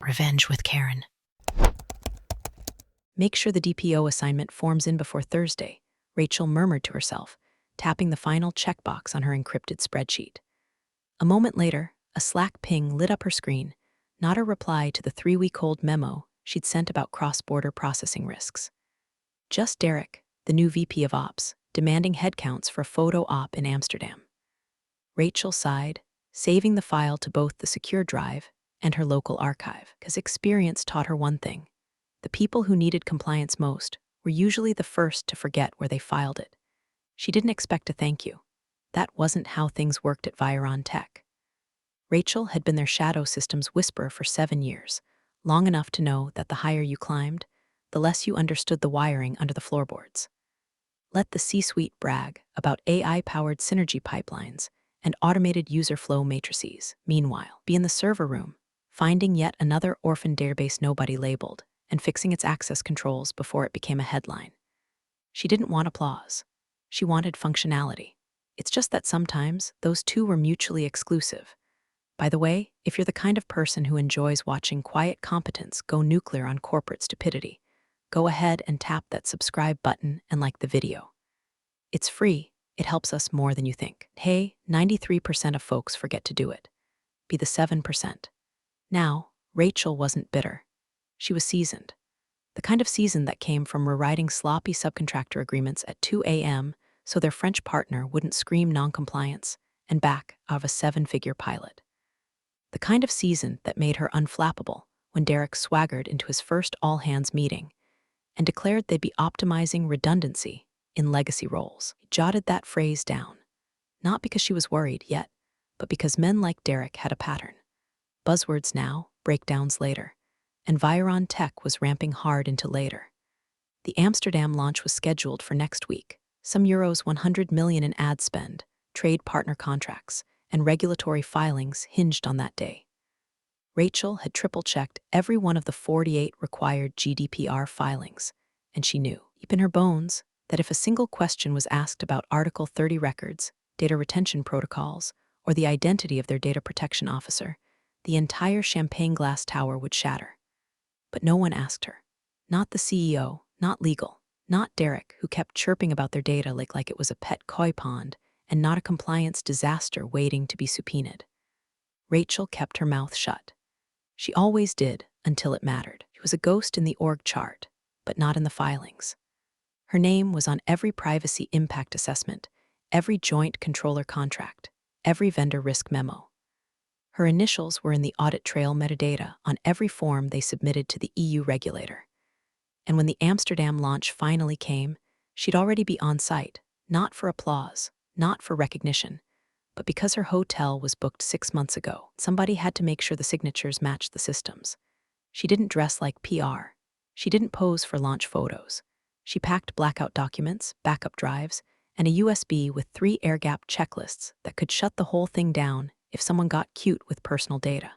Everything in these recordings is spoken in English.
Revenge with Karen. Make sure the DPO assignment forms in before Thursday, Rachel murmured to herself, tapping the final checkbox on her encrypted spreadsheet. A moment later, a Slack ping lit up her screen, not a reply to the 3-week-old memo she'd sent about cross-border processing risks. Just Derek, the new VP of Ops, demanding headcounts for a photo op in Amsterdam. Rachel sighed, saving the file to both the secure drive and her local archive, because experience taught her one thing. The people who needed compliance most were usually the first to forget where they filed it. She didn't expect a thank you. That wasn't how things worked at Viron Tech. Rachel had been their shadow systems whisperer for 7 years, long enough to know that the higher you climbed, the less you understood the wiring under the floorboards. Let the C-suite brag about AI-powered synergy pipelines and automated user flow matrices. Meanwhile, be in the server room, finding yet another orphan database nobody labeled and fixing its access controls before it became a headline. She didn't want applause. She wanted functionality. It's just that sometimes those two were mutually exclusive. By the way, if you're the kind of person who enjoys watching quiet competence go nuclear on corporate stupidity, go ahead and tap that subscribe button and like the video. It's free. It helps us more than you think. Hey, 93% of folks forget to do it. Be the 7%. Now, Rachel wasn't bitter. She was seasoned. The kind of season that came from rewriting sloppy subcontractor agreements at 2 a.m. so their French partner wouldn't scream noncompliance and back out of a 7-figure pilot. The kind of season that made her unflappable when Derek swaggered into his first all-hands meeting and declared they'd be optimizing redundancy in legacy roles. He jotted that phrase down, not because she was worried yet, but because men like Derek had a pattern. Buzzwords now, breakdowns later, and Viron Tech was ramping hard into later. The Amsterdam launch was scheduled for next week, some euros 100 million in ad spend, trade partner contracts, and regulatory filings hinged on that day. Rachel had triple-checked every one of the 48 required GDPR filings, and she knew, deep in her bones, that if a single question was asked about Article 30 records, data retention protocols, or the identity of their data protection officer, the entire champagne glass tower would shatter. But no one asked her. Not the CEO, not legal, not Derek, who kept chirping about their data like it was a pet koi pond, and not a compliance disaster waiting to be subpoenaed. Rachel kept her mouth shut. She always did, until it mattered. She was a ghost in the org chart, but not in the filings. Her name was on every privacy impact assessment, every joint controller contract, every vendor risk memo. Her initials were in the audit trail metadata on every form they submitted to the EU regulator. And when the Amsterdam launch finally came, she'd already be on site, not for applause, not for recognition, but because her hotel was booked 6 months ago. Somebody had to make sure the signatures matched the systems. She didn't dress like PR. She didn't pose for launch photos. She packed blackout documents, backup drives, and a USB with 3 air-gap checklists that could shut the whole thing down if someone got cute with personal data.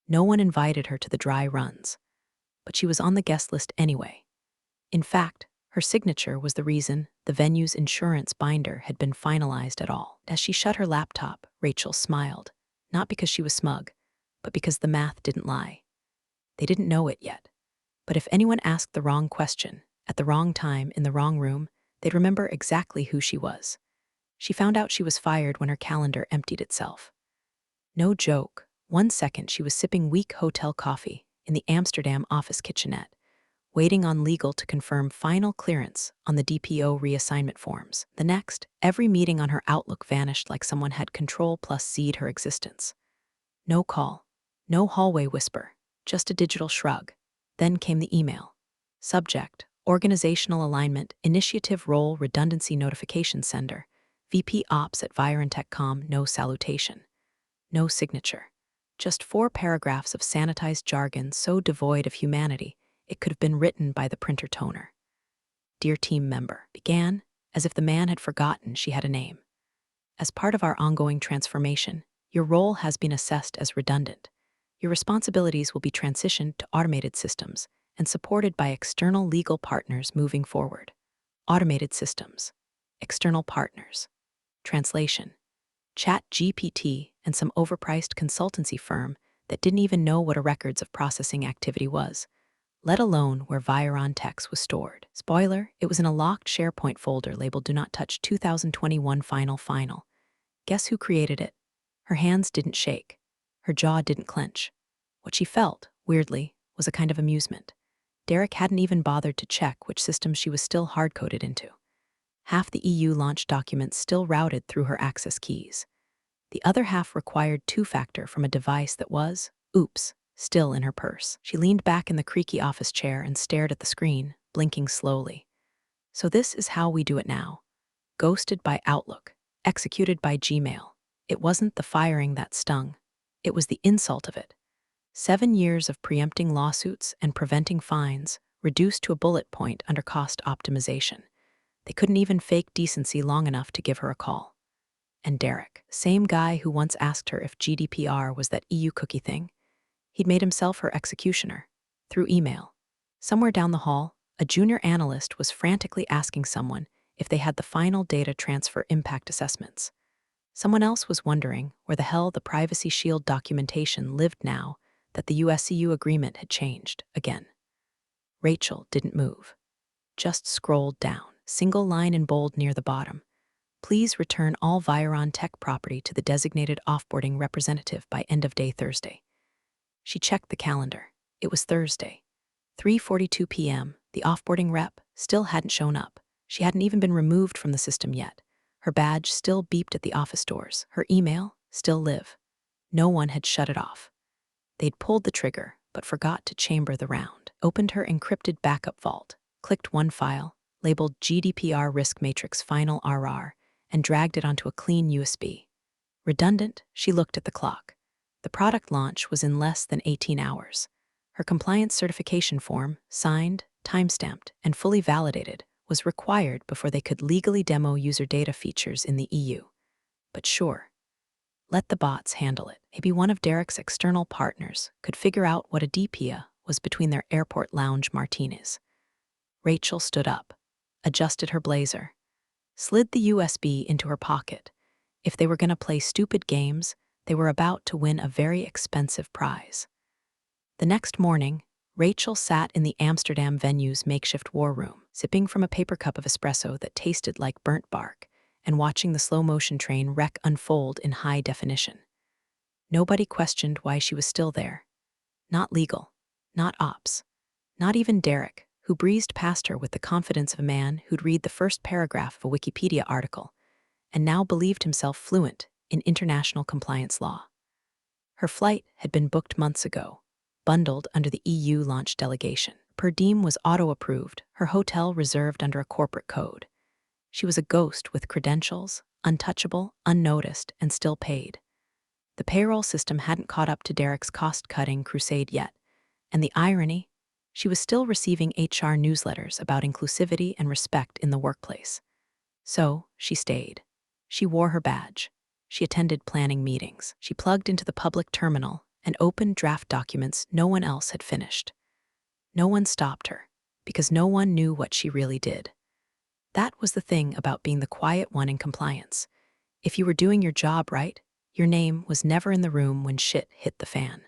No one invited her to the dry runs, but she was on the guest list anyway. In fact, her signature was the reason the venue's insurance binder had been finalized at all. As she shut her laptop, Rachel smiled, not because she was smug, but because the math didn't lie. They didn't know it yet, but if anyone asked the wrong question, at the wrong time, in the wrong room, they'd remember exactly who she was. She found out she was fired when her calendar emptied itself. No joke, 1 second she was sipping weak hotel coffee in the Amsterdam office kitchenette, waiting on legal to confirm final clearance on the DPO reassignment forms. The next, every meeting on her Outlook vanished like someone had Control+C'd her existence. No call, no hallway whisper, just a digital shrug. Then came the email. Subject, Organizational Alignment, Initiative Role Redundancy Notification Sender, VP Ops at Viron.com, no salutation. No signature. Just 4 paragraphs of sanitized jargon so devoid of humanity it could have been written by the printer toner. Dear team member, began as if the man had forgotten she had a name. As part of our ongoing transformation, your role has been assessed as redundant. Your responsibilities will be transitioned to automated systems and supported by external legal partners moving forward. Automated systems. External partners. Translation. ChatGPT and some overpriced consultancy firm that didn't even know what a records of processing activity was, let alone where Viron text was stored. Spoiler, it was in a locked SharePoint folder labeled Do Not Touch 2021 Final. Guess who created it? Her hands didn't shake. Her jaw didn't clench. What she felt, weirdly, was a kind of amusement. Derek hadn't even bothered to check which system she was still hard-coded into. Half the EU launch documents still routed through her access keys. The other half required two-factor from a device that was, oops, still in her purse. She leaned back in the creaky office chair and stared at the screen, blinking slowly. So this is how we do it now. Ghosted by Outlook, executed by Gmail. It wasn't the firing that stung. It was the insult of it. 7 years of preempting lawsuits and preventing fines, reduced to a bullet point under cost optimization. They couldn't even fake decency long enough to give her a call. And Derek, same guy who once asked her if GDPR was that EU cookie thing, he'd made himself her executioner, through email. Somewhere down the hall, a junior analyst was frantically asking someone if they had the final data transfer impact assessments. Someone else was wondering where the hell the Privacy Shield documentation lived now that the US-EU agreement had changed again. Rachel didn't move, just scrolled down, single line in bold near the bottom. Please return all Viron tech property to the designated offboarding representative by end of day Thursday. She checked the calendar. It was Thursday. 3:42 p.m., the offboarding rep still hadn't shown up. She hadn't even been removed from the system yet. Her badge still beeped at the office doors. Her email still live. No one had shut it off. They'd pulled the trigger, but forgot to chamber the round. Opened her encrypted backup vault, clicked one file, labeled GDPR Risk Matrix Final RR, and dragged it onto a clean USB. Redundant, she looked at the clock. The product launch was in less than 18 hours. Her compliance certification form, signed, timestamped, and fully validated, was required before they could legally demo user data features in the EU. But sure, let the bots handle it. Maybe one of Derek's external partners could figure out what a DPIA was between their airport lounge martinis. Rachel stood up, adjusted her blazer, slid the USB into her pocket. If they were going to play stupid games, they were about to win a very expensive prize. The next morning, Rachel sat in the Amsterdam venue's makeshift war room, sipping from a paper cup of espresso that tasted like burnt bark, and watching the slow-motion train wreck unfold in high definition. Nobody questioned why she was still there. Not legal, not ops, not even Derek, who breezed past her with the confidence of a man who'd read the first paragraph of a Wikipedia article and now believed himself fluent in international compliance law. Her flight had been booked months ago, bundled under the EU launch delegation. Per diem was auto-approved, her hotel reserved under a corporate code. She was a ghost with credentials, untouchable, unnoticed, and still paid. The payroll system hadn't caught up to Derek's cost-cutting crusade yet, and the irony, she was still receiving HR newsletters about inclusivity and respect in the workplace. So, she stayed. She wore her badge. She attended planning meetings. She plugged into the public terminal and opened draft documents no one else had finished. No one stopped her, because no one knew what she really did. That was the thing about being the quiet one in compliance. If you were doing your job right, your name was never in the room when shit hit the fan.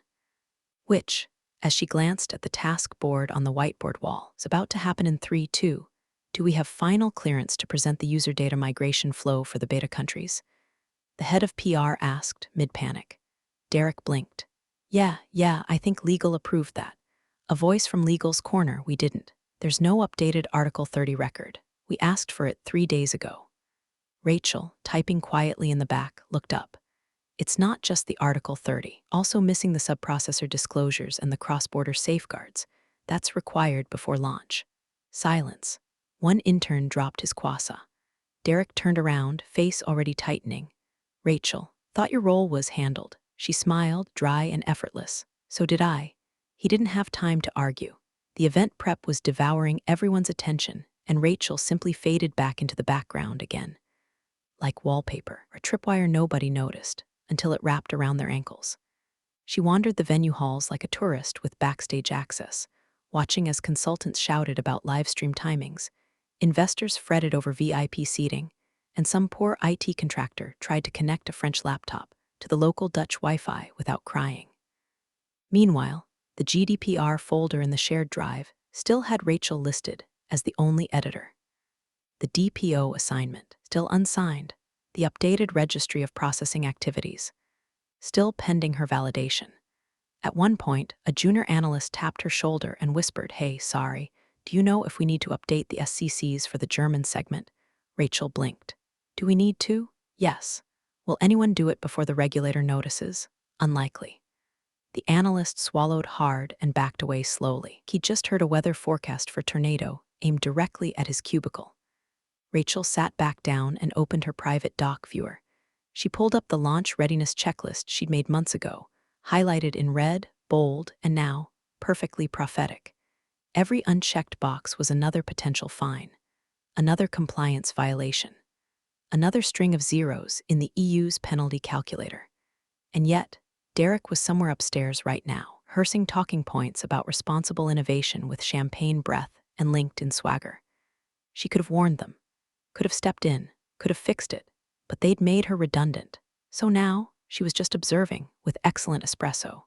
Which, as she glanced at the task board on the whiteboard wall, is about to happen in 3-2. Do we have final clearance to present the user data migration flow for the beta countries? The head of PR asked, mid-panic. Derek blinked. Yeah, I think legal approved that. A voice from legal's corner, we didn't. There's no updated Article 30 record. We asked for it 3 days ago. Rachel, typing quietly in the back, looked up. It's not just the Article 30, also missing the subprocessor disclosures and the cross-border safeguards. That's required before launch. Silence. One intern dropped his quassa. Derek turned around, face already tightening. Rachel, thought your role was handled. She smiled, dry and effortless. So did I. He didn't have time to argue. The event prep was devouring everyone's attention, and Rachel simply faded back into the background again. Like wallpaper, a tripwire nobody noticed, until it wrapped around their ankles. She wandered the venue halls like a tourist with backstage access, watching as consultants shouted about live stream timings, investors fretted over VIP seating, and some poor IT contractor tried to connect a French laptop to the local Dutch Wi-Fi without crying. Meanwhile, the GDPR folder in the shared drive still had Rachel listed as the only editor. The DPO assignment, still unsigned, the updated registry of processing activities, still pending her validation. At one point, a junior analyst tapped her shoulder and whispered, "Hey, sorry, do you know if we need to update the SCCs for the German segment?" Rachel blinked. "Do we need to?" "Yes." "Will anyone do it before the regulator notices?" "Unlikely." The analyst swallowed hard and backed away slowly. He'd just heard a weather forecast for tornado aimed directly at his cubicle. Rachel sat back down and opened her private doc viewer. She pulled up the launch readiness checklist she'd made months ago, highlighted in red, bold, and now perfectly prophetic. Every unchecked box was another potential fine, another compliance violation, another string of zeros in the EU's penalty calculator. And yet, Derek was somewhere upstairs right now, rehearsing talking points about responsible innovation with champagne breath and LinkedIn swagger. She could have warned them, could have stepped in, could have fixed it, but they'd made her redundant. So now, she was just observing, with excellent espresso.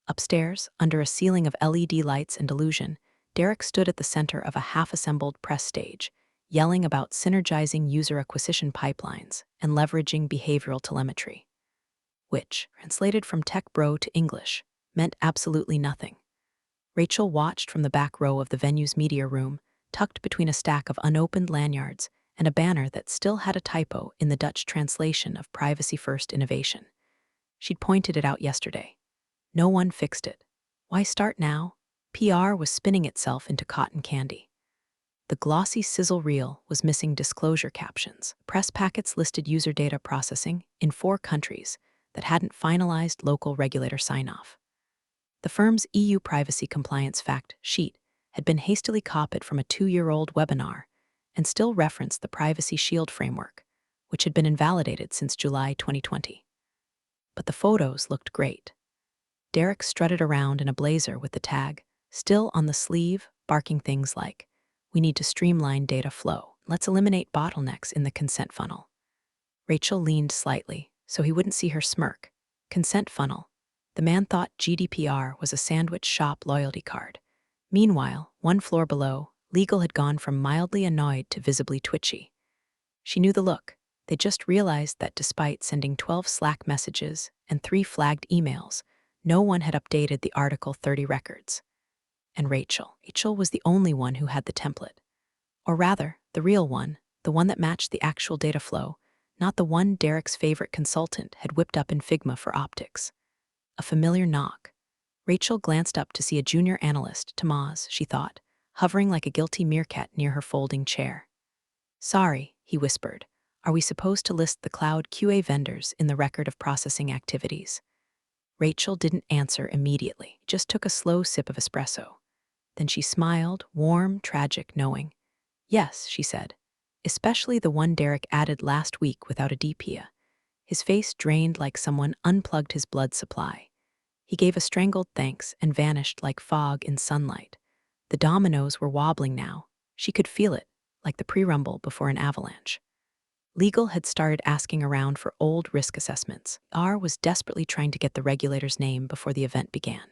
Upstairs, under a ceiling of LED lights and illusion, Derek stood at the center of a half-assembled press stage, yelling about synergizing user acquisition pipelines and leveraging behavioral telemetry, which, translated from tech bro to English, meant absolutely nothing. Rachel watched from the back row of the venue's media room, tucked between a stack of unopened lanyards and a banner that still had a typo in the Dutch translation of privacy-first innovation. She'd pointed it out yesterday. No one fixed it. Why start now? PR was spinning itself into cotton candy. The glossy sizzle reel was missing disclosure captions. Press packets listed user data processing in 4 countries that hadn't finalized local regulator sign-off. The firm's EU privacy compliance fact sheet had been hastily copied from a 2-year-old webinar and still referenced the Privacy Shield framework, which had been invalidated since July 2020. But the photos looked great. Derek strutted around in a blazer with the tag still on the sleeve, barking things like, "We need to streamline data flow. Let's eliminate bottlenecks in the consent funnel." Rachel leaned slightly, so he wouldn't see her smirk. Consent funnel. The man thought GDPR was a sandwich shop loyalty card. Meanwhile, 1 floor below, legal had gone from mildly annoyed to visibly twitchy. She knew the look. They just realized that despite sending 12 Slack messages and 3 flagged emails, no one had updated the Article 30 records. And Rachel was the only one who had the template. Or rather, the real one, the one that matched the actual data flow, not the one Derek's favorite consultant had whipped up in Figma for optics. A familiar knock. Rachel glanced up to see a junior analyst, Tamaz, she thought, hovering like a guilty meerkat near her folding chair. "Sorry," he whispered, "are we supposed to list the cloud QA vendors in the record of processing activities?" Rachel didn't answer immediately, just took a slow sip of espresso. Then she smiled, warm, tragic, knowing. "Yes," she said, "especially the one Derek added last week without a DPA." His face drained like someone unplugged his blood supply. He gave a strangled thanks and vanished like fog in sunlight. The dominoes were wobbling now. She could feel it, like the pre-rumble before an avalanche. Legal had started asking around for old risk assessments. R was desperately trying to get the regulator's name before the event began.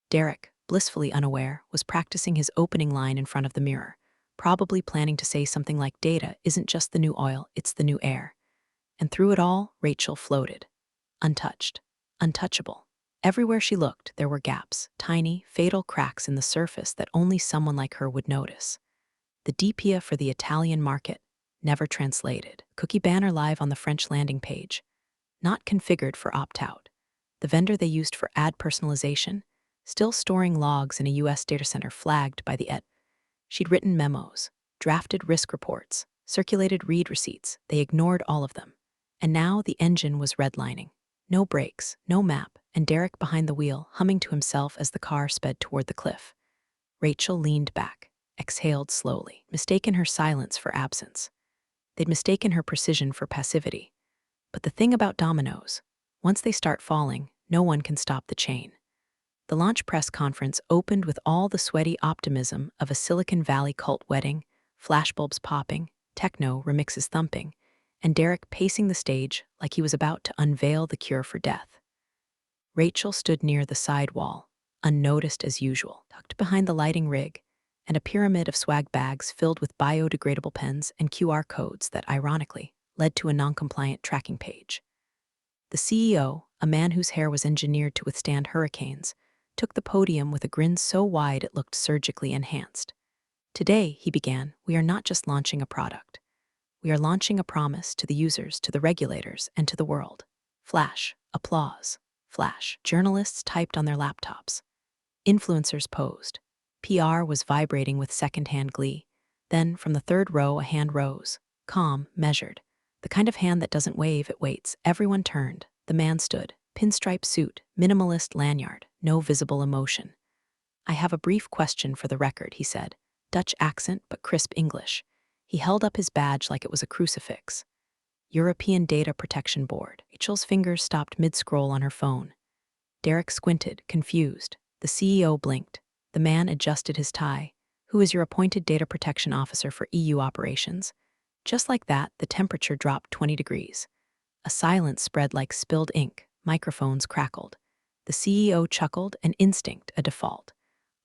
Derek, blissfully unaware, was practicing his opening line in front of the mirror, probably planning to say something like, "Data isn't just the new oil, it's the new air." And through it all, Rachel floated. Untouched. Untouchable. Everywhere she looked, there were gaps, tiny, fatal cracks in the surface that only someone like her would notice. The DPA for the Italian market, never translated. Cookie banner live on the French landing page, not configured for opt-out. The vendor they used for ad personalization, still storing logs in a US data center flagged by the ET. She'd written memos, drafted risk reports, circulated read receipts. They ignored all of them. And now the engine was redlining. No brakes, no map, and Derek behind the wheel, humming to himself as the car sped toward the cliff. Rachel leaned back, exhaled slowly, mistaken her silence for absence. They'd mistaken her precision for passivity. But the thing about dominoes, once they start falling, no one can stop the chain. The launch press conference opened with all the sweaty optimism of a Silicon Valley cult wedding, flashbulbs popping, techno remixes thumping, and Derek pacing the stage like he was about to unveil the cure for death. Rachel stood near the side wall, unnoticed as usual, tucked behind the lighting rig, and a pyramid of swag bags filled with biodegradable pens and QR codes that, ironically, led to a non-compliant tracking page. The CEO, a man whose hair was engineered to withstand hurricanes, took the podium with a grin so wide it looked surgically enhanced. Today, he began, we are not just launching a product. We are launching a promise to the users, to the regulators, and to the world. Flash, applause, flash. Journalists typed on their laptops. Influencers posed. PR was vibrating with secondhand glee. Then, from the third row, a hand rose. Calm, measured. The kind of hand that doesn't wave, it waits. Everyone turned. The man stood. Pinstripe suit, minimalist lanyard, no visible emotion. I have a brief question for the record, he said. Dutch accent, but crisp English. He held up his badge like it was a crucifix. European Data Protection Board. Rachel's fingers stopped mid-scroll on her phone. Derek squinted, confused. The CEO blinked. The man adjusted his tie. Who is your appointed data protection officer for EU operations? Just like that, the temperature dropped 20 degrees. A silence spread like spilled ink. Microphones crackled. The CEO chuckled, an instinct, a default.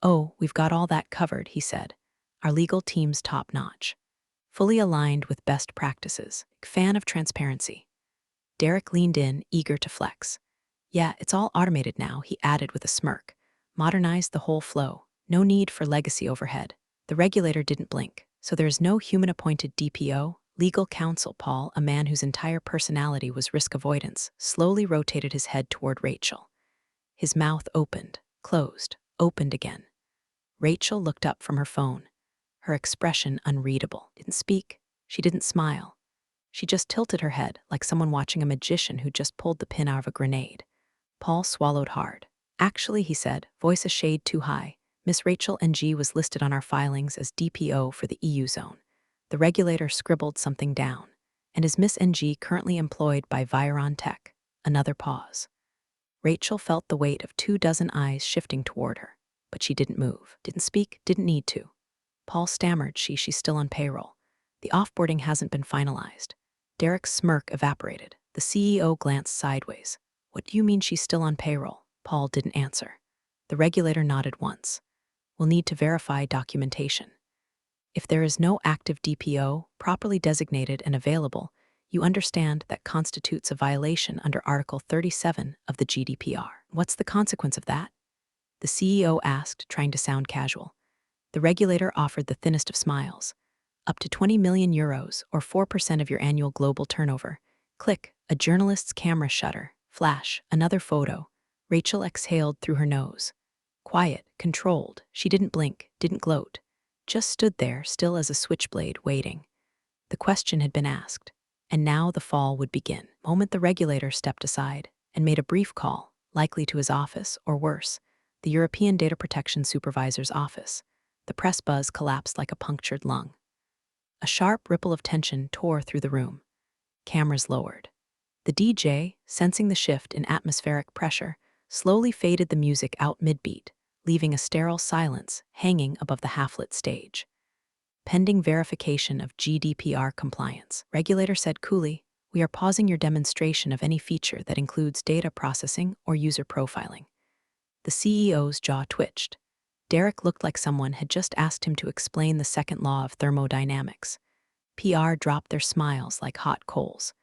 Oh, we've got all that covered, he said. Our legal team's top-notch. Fully aligned with best practices. Fan of transparency. Derek leaned in, eager to flex. Yeah, it's all automated now, he added with a smirk. Modernized the whole flow. No need for legacy overhead. The regulator didn't blink. So there's no human-appointed DPO? Legal counsel Paul, a man whose entire personality was risk avoidance, slowly rotated his head toward Rachel. His mouth opened, closed, opened again. Rachel looked up from her phone. Her expression unreadable. Didn't speak. She didn't smile. She just tilted her head like someone watching a magician who just pulled the pin out of a grenade. Paul swallowed hard. Actually, he said, voice a shade too high, Miss Rachel NG was listed on our filings as DPO for the EU zone. The regulator scribbled something down. And is Miss NG currently employed by Viron Tech? Another pause. Rachel felt the weight of 24 eyes shifting toward her. But she didn't move, didn't speak, didn't need to. Paul stammered, she's still on payroll. The offboarding hasn't been finalized. Derek's smirk evaporated. The CEO glanced sideways. What do you mean she's still on payroll? Paul didn't answer. The regulator nodded once. We'll need to verify documentation. If there is no active DPO, properly designated and available, you understand that constitutes a violation under Article 37 of the GDPR. What's the consequence of that? The CEO asked, trying to sound casual. The regulator offered the thinnest of smiles. Up to 20 million euros, or 4% of your annual global turnover. Click, a journalist's camera shutter. Flash, another photo. Rachel exhaled through her nose. Quiet, controlled, she didn't blink, didn't gloat. Just stood there, still as a switchblade, waiting. The question had been asked, and now the fall would begin. The moment the regulator stepped aside and made a brief call, likely to his office, or worse, the European Data Protection Supervisor's office. The press buzz collapsed like a punctured lung. A sharp ripple of tension tore through the room. Cameras lowered. The DJ, sensing the shift in atmospheric pressure, slowly faded the music out mid-beat, leaving a sterile silence hanging above the half-lit stage. Pending verification of GDPR compliance, regulator said coolly, we are pausing your demonstration of any feature that includes data processing or user profiling. The CEO's jaw twitched. Derek looked like someone had just asked him to explain the second law of thermodynamics. PR dropped their smiles like hot coals.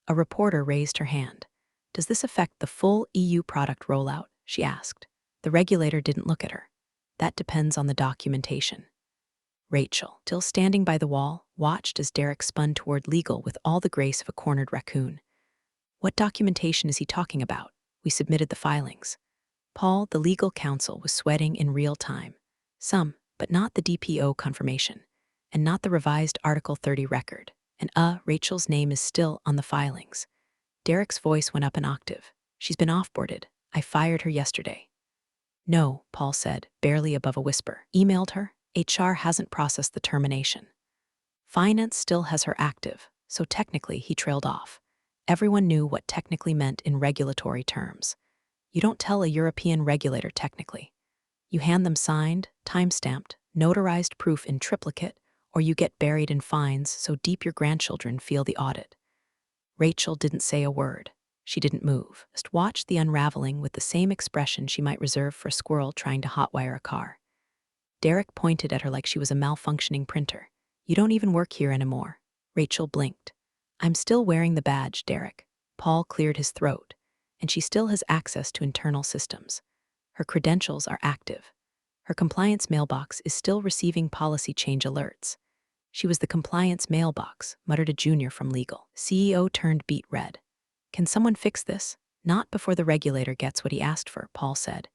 A reporter raised her hand. Does this affect the full EU product rollout? She asked. The regulator didn't look at her. That depends on the documentation. Rachel, still standing by the wall, watched as Derek spun toward legal with all the grace of a cornered raccoon. What documentation is he talking about? We submitted the filings. Paul, the legal counsel, was sweating in real time. Some, but not the DPO confirmation, and not the revised Article 30 record. And Rachel's name is still on the filings. Derek's voice went up an octave. She's been offboarded. I fired her yesterday. No, Paul said, barely above a whisper. Emailed her. HR hasn't processed the termination. Finance still has her active, so technically he trailed off. Everyone knew what technically meant in regulatory terms. You don't tell a European regulator technically. You hand them signed, time-stamped, notarized proof in triplicate, or you get buried in fines so deep your grandchildren feel the audit. Rachel didn't say a word. She didn't move, just watched the unraveling with the same expression she might reserve for a squirrel trying to hotwire a car. Derek pointed at her like she was a malfunctioning printer. "You don't even work here anymore." Rachel blinked. "I'm still wearing the badge, Derek." Paul cleared his throat. "And she still has access to internal systems. Her credentials are active. Her compliance mailbox is still receiving policy change alerts." "She was the compliance mailbox," muttered a junior from legal. CEO turned beet red. "Can someone fix this?" "Not before the regulator gets what he asked for," Paul said.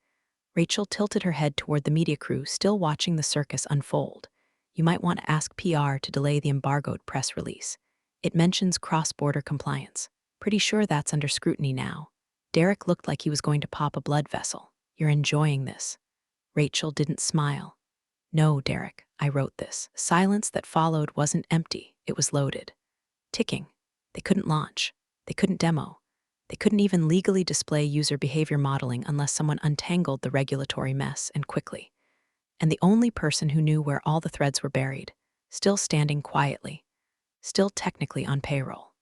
Rachel tilted her head toward the media crew still watching the circus unfold. "You might want to ask PR to delay the embargoed press release. It mentions cross-border compliance. Pretty sure that's under scrutiny now." Derek looked like he was going to pop a blood vessel. "You're enjoying this." Rachel didn't smile. "No, Derek, I wrote this." The silence that followed wasn't empty, it was loaded. Ticking. They couldn't launch. They couldn't demo. They couldn't even legally display user behavior modeling unless someone untangled the regulatory mess, and quickly. And the only person who knew where all the threads were buried, still standing quietly, still technically on payroll,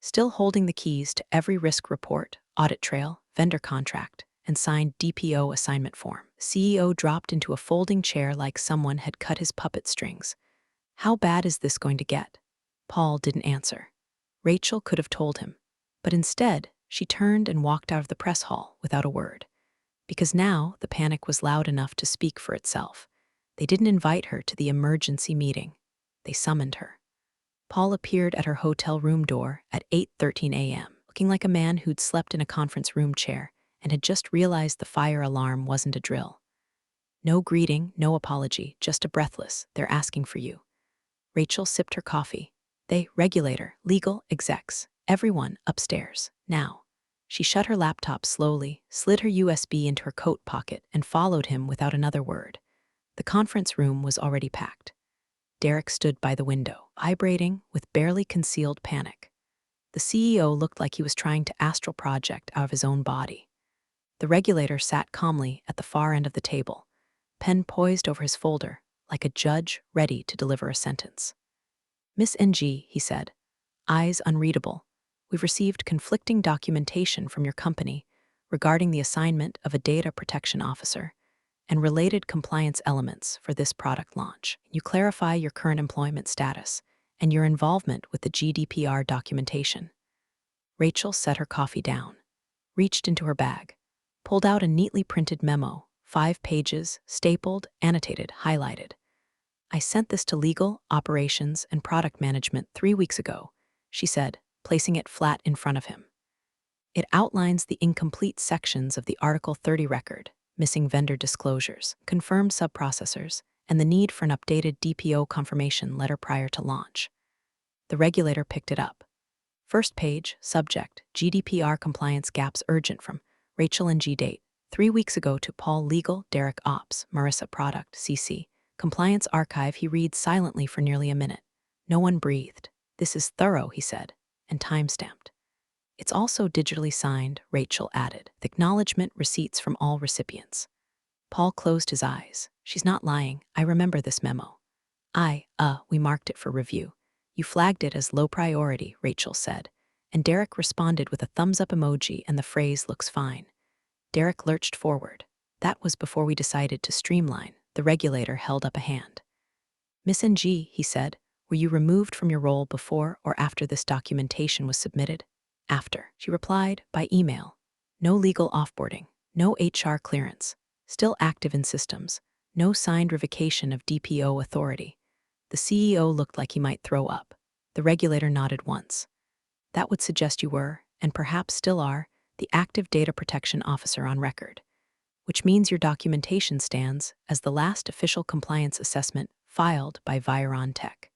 still holding the keys to every risk report, audit trail, vendor contract, and signed DPO assignment form. The CEO dropped into a folding chair like someone had cut his puppet strings. "How bad is this going to get?" Paul didn't answer. Rachel could have told him. But instead, she turned and walked out of the press hall without a word. Because now the panic was loud enough to speak for itself. They didn't invite her to the emergency meeting. They summoned her. Paul appeared at her hotel room door at 8:13 a.m., looking like a man who'd slept in a conference room chair and had just realized the fire alarm wasn't a drill. No greeting, no apology, just a breathless, "They're asking for you." Rachel sipped her coffee. "They, Regulator, legal, execs, everyone upstairs, now." She shut her laptop slowly, slid her USB into her coat pocket, and followed him without another word. The conference room was already packed. Derek stood by the window, vibrating with barely concealed panic. The CEO looked like he was trying to astral project out of his own body. The regulator sat calmly at the far end of the table, pen poised over his folder, like a judge ready to deliver a sentence. "Miss NG," he said, eyes unreadable, "we've received conflicting documentation from your company regarding the assignment of a data protection officer and related compliance elements for this product launch. You clarify your current employment status and your involvement with the GDPR documentation." Rachel set her coffee down, reached into her bag, pulled out a neatly printed memo, 5 pages, stapled, annotated, highlighted. "I sent this to legal, operations, and product management 3 weeks ago," she said, placing it flat in front of him. "It outlines the incomplete sections of the Article 30 record, missing vendor disclosures, confirmed subprocessors, and the need for an updated DPO confirmation letter prior to launch." The regulator picked it up. First page, subject, GDPR compliance gaps urgent from Rachel and G. Date, 3 weeks ago to Paul Legal, Derek Ops, Marissa Product, CC. Compliance archive. He reads silently for nearly a minute. No one breathed. "This is thorough," he said, and time-stamped. "It's also digitally signed," Rachel added. "The acknowledgement receipts from all recipients." Paul closed his eyes. "She's not lying. I remember this memo." We marked it for review." "You flagged it as low priority," Rachel said, and Derek responded with a thumbs-up emoji and the phrase, "looks fine." Derek lurched forward. "That was before we decided to streamline." The regulator held up a hand. "Miss NG," he said, "were you removed from your role before or after this documentation was submitted?" "After," she replied, "by email. No legal offboarding, no HR clearance, still active in systems, no signed revocation of DPO authority." The CEO looked like he might throw up. The regulator nodded once. "That would suggest you were, and perhaps still are, the active data protection officer on record, which means your documentation stands as the last official compliance assessment filed by Viron Tech."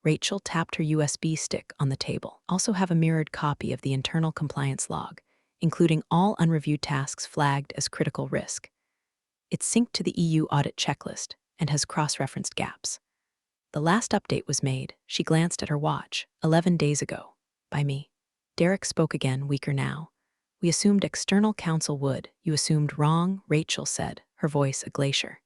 Rachel tapped her USB stick on the table. "Also have a mirrored copy of the internal compliance log, including all unreviewed tasks flagged as critical risk. It's synced to the EU audit checklist and has cross-referenced gaps. The last update was made," she glanced at her watch, 11 days ago. "By me." Derek spoke again, weaker now. "We assumed external counsel would." "You assumed wrong," Rachel said, her voice a glacier.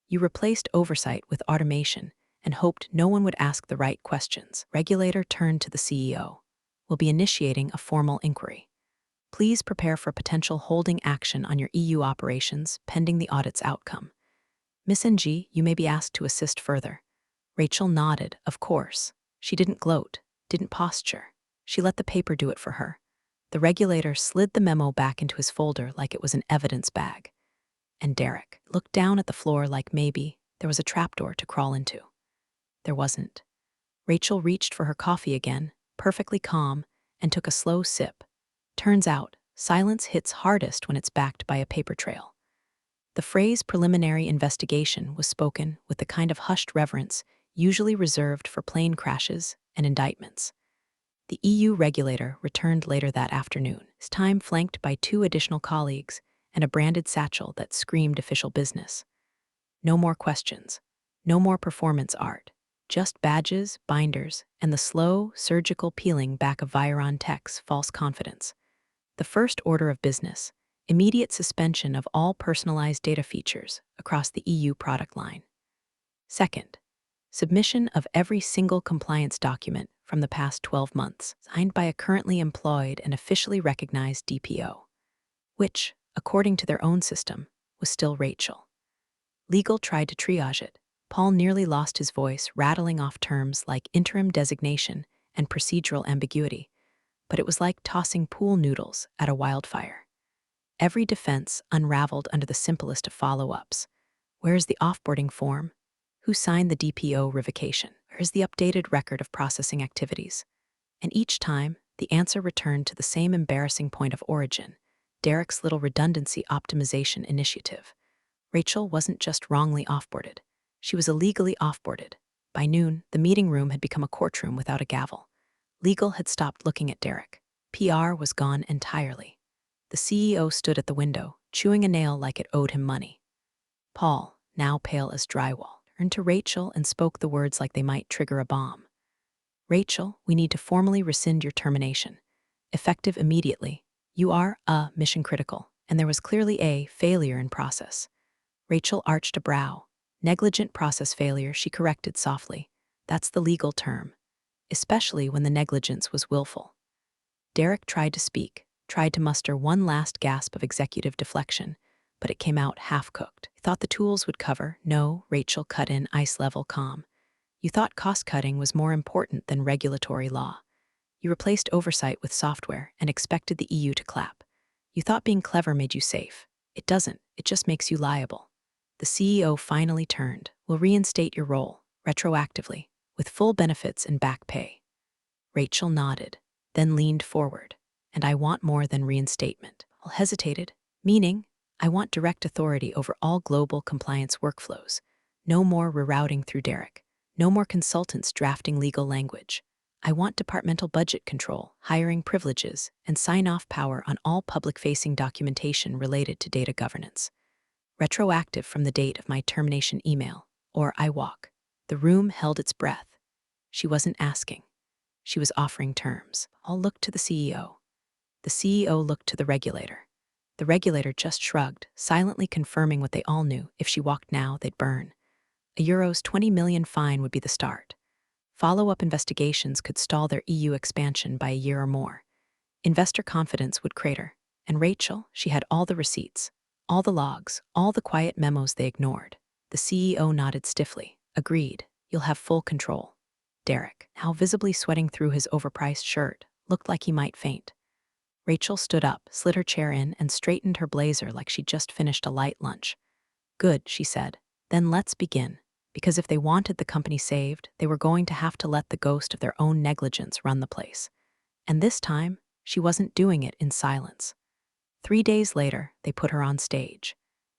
"You replaced oversight with automation and hoped no one would ask the right questions." Regulator turned to the CEO. will be initiating a formal inquiry. Please prepare for potential holding action on your EU operations pending the audit's outcome. Miss NG, you may be asked to assist further. Rachel nodded, of course. She didn't gloat, didn't posture. She let the paper do it for her. The regulator slid the memo back into his folder like it was an evidence bag. And Derek looked down at the floor like maybe there was a trapdoor to crawl into. There wasn't. Rachel reached for her coffee again, perfectly calm, and took a slow sip. Turns out, silence hits hardest when it's backed by a paper trail. The phrase preliminary investigation was spoken with the kind of hushed reverence usually reserved for plane crashes and indictments. The EU regulator returned later that afternoon, his time flanked by 2 additional colleagues and a branded satchel that screamed official business. No more questions, no more performance art, just badges, binders, and the slow, surgical peeling back of Viron Tech's false confidence. The first order of business: immediate suspension of all personalized data features across the EU product line. Second, submission of every single compliance document from the past 12 months, signed by a currently employed and officially recognized DPO, which, according to their own system, was still Rachel. Legal tried to triage it. Paul nearly lost his voice, rattling off terms like interim designation and procedural ambiguity, but it was like tossing pool noodles at a wildfire. Every defense unraveled under the simplest of follow-ups. Where's the offboarding form? Who signed the DPO revocation? Where's the updated record of processing activities? And each time, the answer returned to the same embarrassing point of origin: Derek's little redundancy optimization initiative. Rachel wasn't just wrongly offboarded. She was illegally offboarded. By noon, the meeting room had become a courtroom without a gavel. Legal had stopped looking at Derek. PR was gone entirely. The CEO stood at the window, chewing a nail like it owed him money. Paul, now pale as drywall, turned to Rachel and spoke the words like they might trigger a bomb. Rachel, we need to formally rescind your termination. Effective immediately. You are, mission critical, and there was clearly a failure in process. Rachel arched a brow. Negligent process failure, she corrected softly. That's the legal term, especially when the negligence was willful. Derek tried to speak, tried to muster one last gasp of executive deflection, but it came out half-cooked. He thought the tools would cover. No, Rachel cut in, ice-level calm. You thought cost-cutting was more important than regulatory law. You replaced oversight with software and expected the EU to clap. You thought being clever made you safe. It doesn't, it just makes you liable. The CEO finally turned. We'll reinstate your role, retroactively, with full benefits and back pay. Rachel nodded, then leaned forward. And I want more than reinstatement. Paul hesitated, meaning, I want direct authority over all global compliance workflows. No more rerouting through Derek. No more consultants drafting legal language. I want departmental budget control, hiring privileges, and sign-off power on all public-facing documentation related to data governance. Retroactive from the date of my termination email, or I walk. The room held its breath. She wasn't asking. She was offering terms. Paul looked to the CEO. The CEO looked to the regulator. The regulator just shrugged, silently confirming what they all knew: if she walked now, they'd burn. A euros 20 million fine would be the start. Follow-up investigations could stall their EU expansion by a year or more. Investor confidence would crater. And Rachel, she had all the receipts, all the logs, all the quiet memos they ignored. The CEO nodded stiffly. Agreed. You'll have full control. Derek, now visibly sweating through his overpriced shirt, looked like he might faint. Rachel stood up, slid her chair in, and straightened her blazer like she'd just finished a light lunch. Good, she said. Then let's begin. Because if they wanted the company saved, they were going to have to let the ghost of their own negligence run the place. And this time, she wasn't doing it in silence. 3 days later, they put her on stage.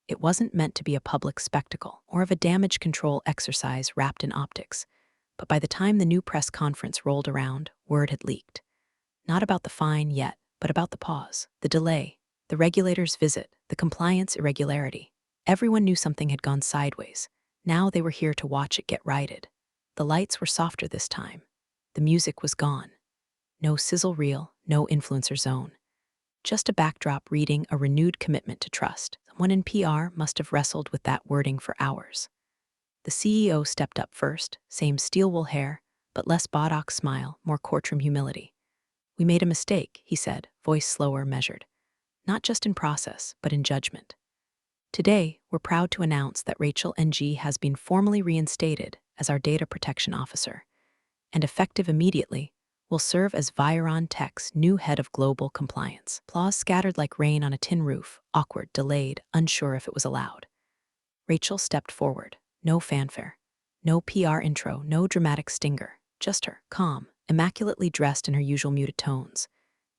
It wasn't meant to be a public spectacle or of a damage control exercise wrapped in optics. But by the time the new press conference rolled around, word had leaked. Not about the fine yet, but about the pause, the delay, the regulator's visit, the compliance irregularity. Everyone knew something had gone sideways. Now they were here to watch it get righted. The lights were softer this time. The music was gone. No sizzle reel, no influencer zone. Just a backdrop reading a renewed commitment to trust. Someone in PR must have wrestled with that wording for hours. The CEO stepped up first, same steel wool hair, but less Botox smile, more courtroom humility. "We made a mistake," he said, voice slower, measured. "Not just in process, but in judgment. Today, we're proud to announce that Rachel NG has been formally reinstated as our data protection officer, and effective immediately, will serve as Viron Tech's new head of global compliance." Applause scattered like rain on a tin roof, awkward, delayed, unsure if it was allowed. Rachel stepped forward. No fanfare. No PR intro, no dramatic stinger. Just her, calm, immaculately dressed in her usual muted tones.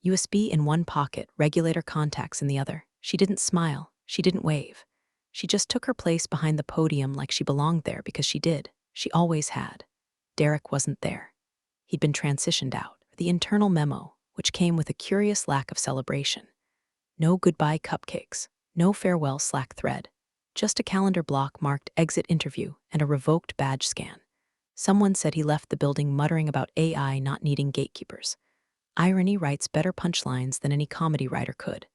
USB in one pocket, regulator contacts in the other. She didn't smile. She didn't wave. She just took her place behind the podium like she belonged there because she did. She always had. Derek wasn't there. He'd been transitioned out. The internal memo, which came with a curious lack of celebration. No goodbye cupcakes. No farewell Slack thread. Just a calendar block marked exit interview and a revoked badge scan. Someone said he left the building muttering about AI not needing gatekeepers. Irony writes better punchlines than any comedy writer could.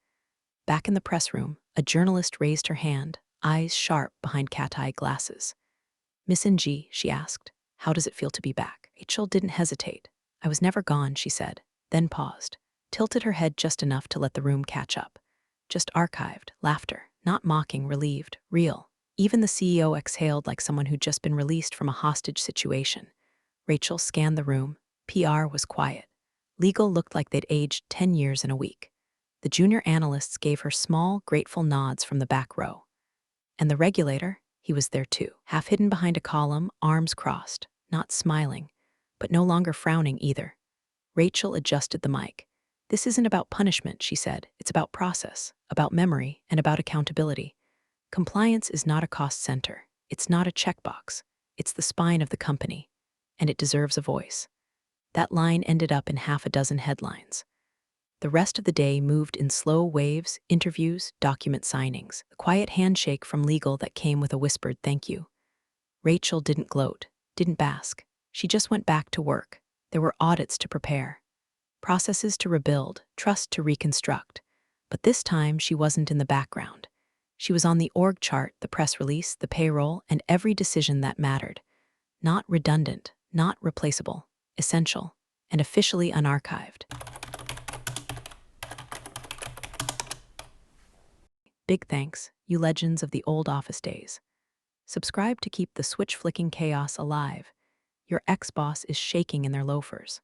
Back in the press room, a journalist raised her hand, eyes sharp behind cat-eye glasses. "Miss NG," she asked, "how does it feel to be back?" Rachel didn't hesitate. "I was never gone," she said, then paused, tilted her head just enough to let the room catch up. Just archived, laughter, not mocking, relieved, real. Even the CEO exhaled like someone who'd just been released from a hostage situation. Rachel scanned the room. PR was quiet. Legal looked like they'd aged 10 years in a week. The junior analysts gave her small, grateful nods from the back row. And the regulator, he was there too, half hidden behind a column, arms crossed, not smiling, but no longer frowning either. Rachel adjusted the mic. "This isn't about punishment," she said. "It's about process, about memory, and about accountability. Compliance is not a cost center. It's not a checkbox. It's the spine of the company, and it deserves a voice." That line ended up in half a dozen headlines. The rest of the day moved in slow waves, interviews, document signings, a quiet handshake from legal that came with a whispered thank you. Rachel didn't gloat, didn't bask. She just went back to work. There were audits to prepare, processes to rebuild, trust to reconstruct. But this time, she wasn't in the background. She was on the org chart, the press release, the payroll, and every decision that mattered. Not redundant, not replaceable, essential, and officially unarchived. Big thanks, you legends of the old office days. Subscribe to keep the switch-flicking chaos alive. Your ex-boss is shaking in their loafers.